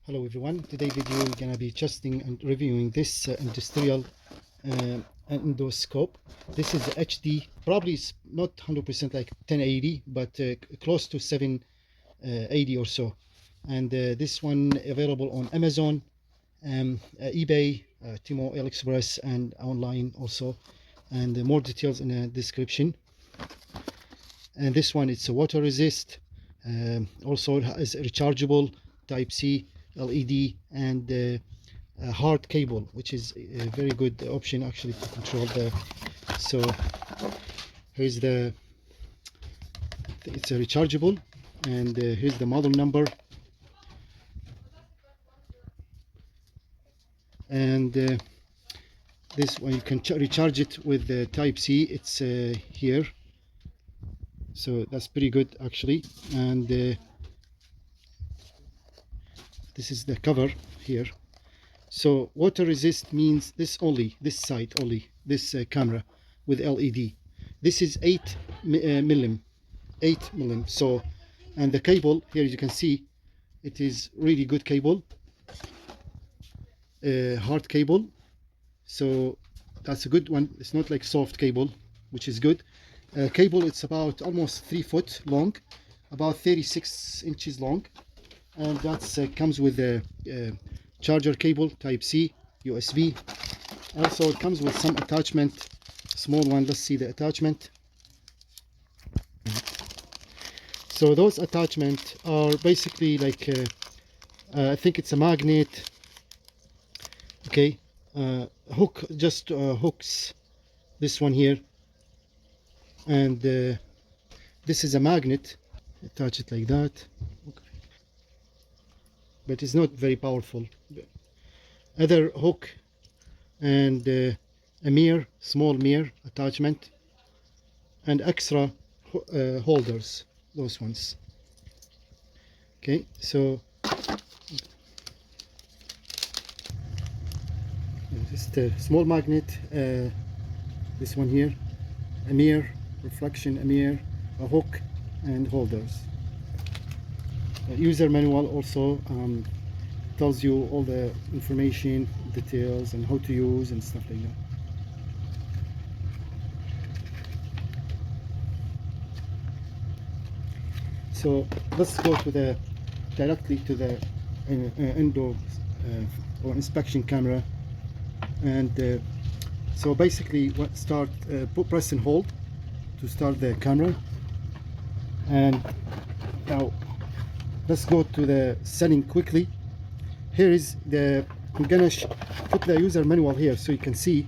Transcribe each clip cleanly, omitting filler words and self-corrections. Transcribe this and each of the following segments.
Hello everyone, today video we're gonna be testing and reviewing this industrial endoscope. This is the HD, probably it's not 100% like 1080, but close to 780 or so. And this one available on Amazon, eBay, Timo, AliExpress, and online also. And more details in the description. And this one, it's a water resist. Also it is rechargeable, Type C, LED, and a hard cable, which is a very good option actually to control the. So here's it's a rechargeable, and here's the model number. And this one you can recharge it with the Type C. It's here, so that's pretty good actually. And this is the cover here. So water resist means this only, this side only, this camera with LED. This is 8 millim. So, and the cable here, as you can see, it is really good cable, hard cable. So that's a good one. It's not like soft cable, which is good. Cable, it's about almost 3 foot long, about 36 inches long. And that's comes with a charger cable, Type C, USB. Also it comes with some attachment, small one. Let's see the attachment. So those attachments are basically like I think it's a magnet, okay, hook, just hooks, this one here, and this is a magnet. Attach it like that, okay. But it's not very powerful. Other hook, and a mirror, small mirror attachment, and extra holders, those ones. Okay, so just a small magnet, this one here, a mirror, reflection, a mirror, a hook, and holders. User manual also tells you all the information, details, and how to use and stuff like that. So let's go to the directly to the endo or inspection camera. And so basically what start press and hold to start the camera. And now let's go to the setting quickly. Here is the, I'm gonna put the user manual here so you can see.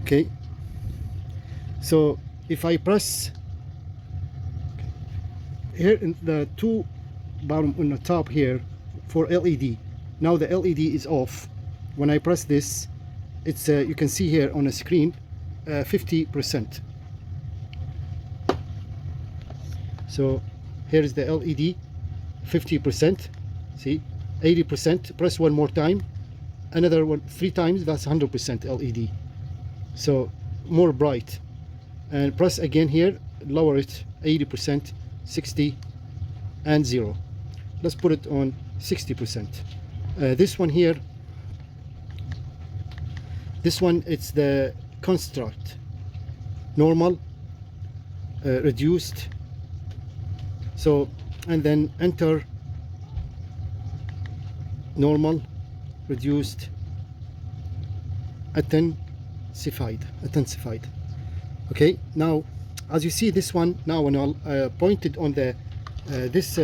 Okay, so if I press here in the two bottom on the top here for LED, now the LED is off. When I press this, it's you can see here on the screen 50%. So here is the LED, 50%. See, 80%. Press one more time, another one 3 times. That's 100% LED. So more bright. And press again here, lower it, 80%, 60, and 0. Let's put it on 60%. This one here, this one, it's the construct, normal, reduced. So, and then enter normal, reduced, intensified. Okay, now as you see this one, now when I pointed on the this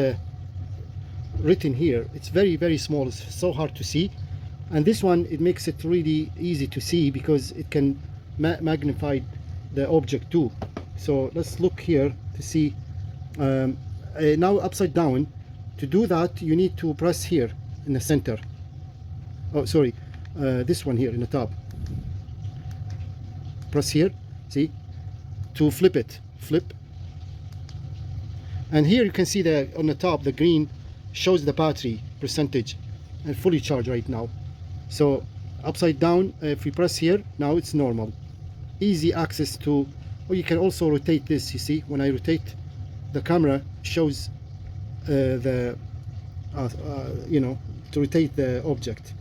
written here, it's very small, it's so hard to see. And this one, it makes it really easy to see because it can magnify the object too. So let's look here to see. Now upside down. To do that, you need to press here in the center. Oh, sorry, this one here in the top. Press here, see, to flip it, flip. And here you can see the on the top, the green shows the battery percentage, and fully charged right now. So upside down, if we press here, now it's normal. Easy access to, or you can also rotate this. You see, when I rotate, the camera shows the you know, to rotate the object.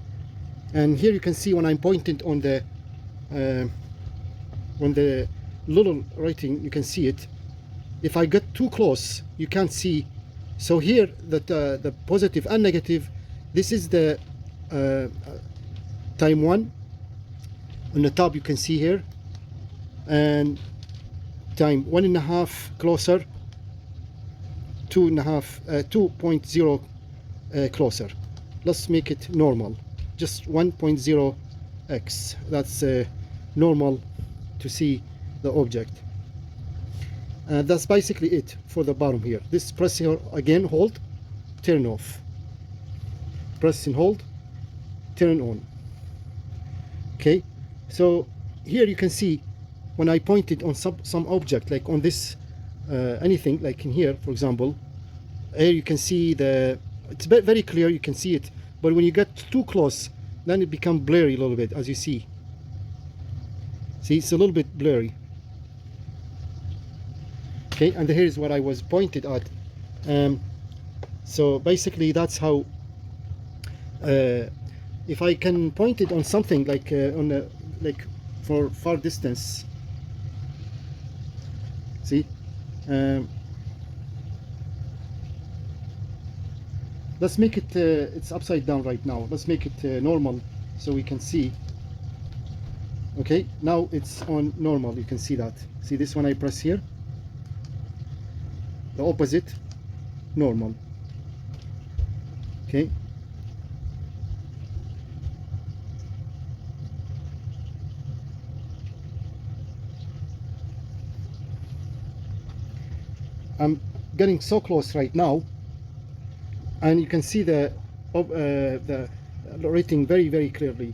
And here you can see when I'm pointing on the little writing, you can see it. If I get too close, you can't see. So here, that the positive and negative, this is the time 1 on the top, you can see here, and time 1.5 closer, 2.0 closer. Let's make it normal, just 1.0x. That's normal to see the object. That's basically it for the bottom here. This press here again, hold, turn off, press and hold, turn on. Okay, so here you can see when I pointed on some object, like on this anything, like in here for example, here you can see it's very clear, you can see it, but when you get too close, then it becomes blurry a little bit, as you see. See, it's a little bit blurry. Okay, and here is what I was pointed at. So basically that's how, if I can point it on something like like for far distance, see, let's make it it's upside down right now. Let's make it normal so we can see. Okay, now it's on normal, you can see that. See this when I press here, the opposite, normal. Okay, I'm getting so close right now, and you can see the rating very clearly.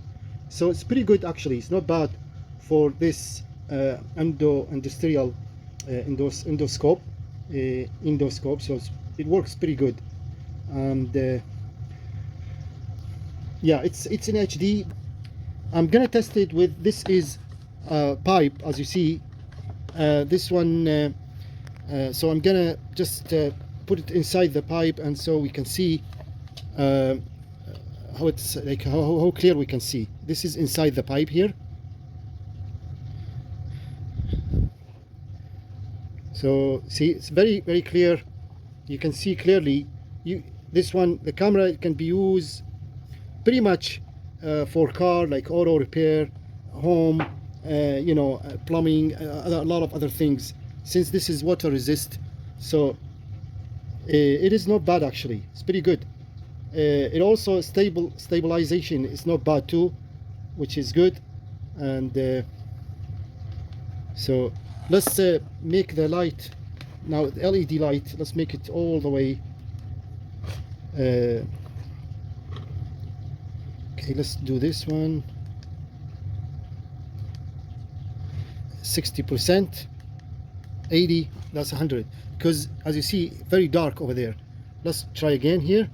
So it's pretty good actually. It's not bad for this industrial endoscope. So it works pretty good, and yeah, it's in HD. I'm gonna test it with, this is pipe, as you see, this one, so I'm gonna just put it inside the pipe, and so we can see how it's like, how clear we can see. This is inside the pipe here. So see, it's very clear, you can see clearly. This one, the camera can be used pretty much for car, like auto repair, home, you know, plumbing, a lot of other things, since this is water resist. So it is not bad actually, it's pretty good. It also stabilization is not bad too, which is good. And so let's make the light now, the LED light, let's make it all the way. Okay, let's do this one, 60%, 80, that's 100, because as you see, very dark over there. Let's try again here.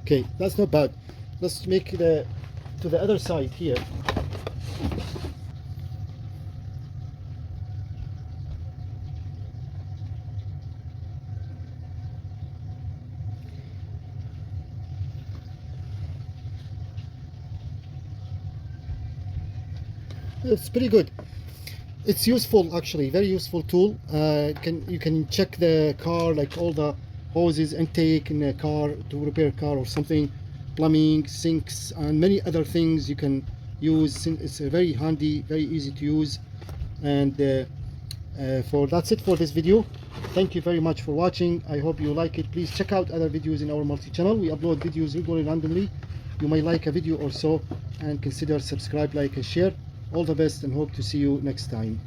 Okay, that's not bad. Let's make the to the other side here. It's pretty good. It's useful actually, very useful tool. You can check the car, like all the hoses, intake in a car to repair a car or something, plumbing, sinks, and many other things you can use. It's very handy, very easy to use. And that's it for this video. Thank you very much for watching. I hope you like it. Please check out other videos in our multi-channel. We upload videos regularly, randomly. You may like a video or so, and consider subscribe, like, and share. All the best, and hope to see you next time.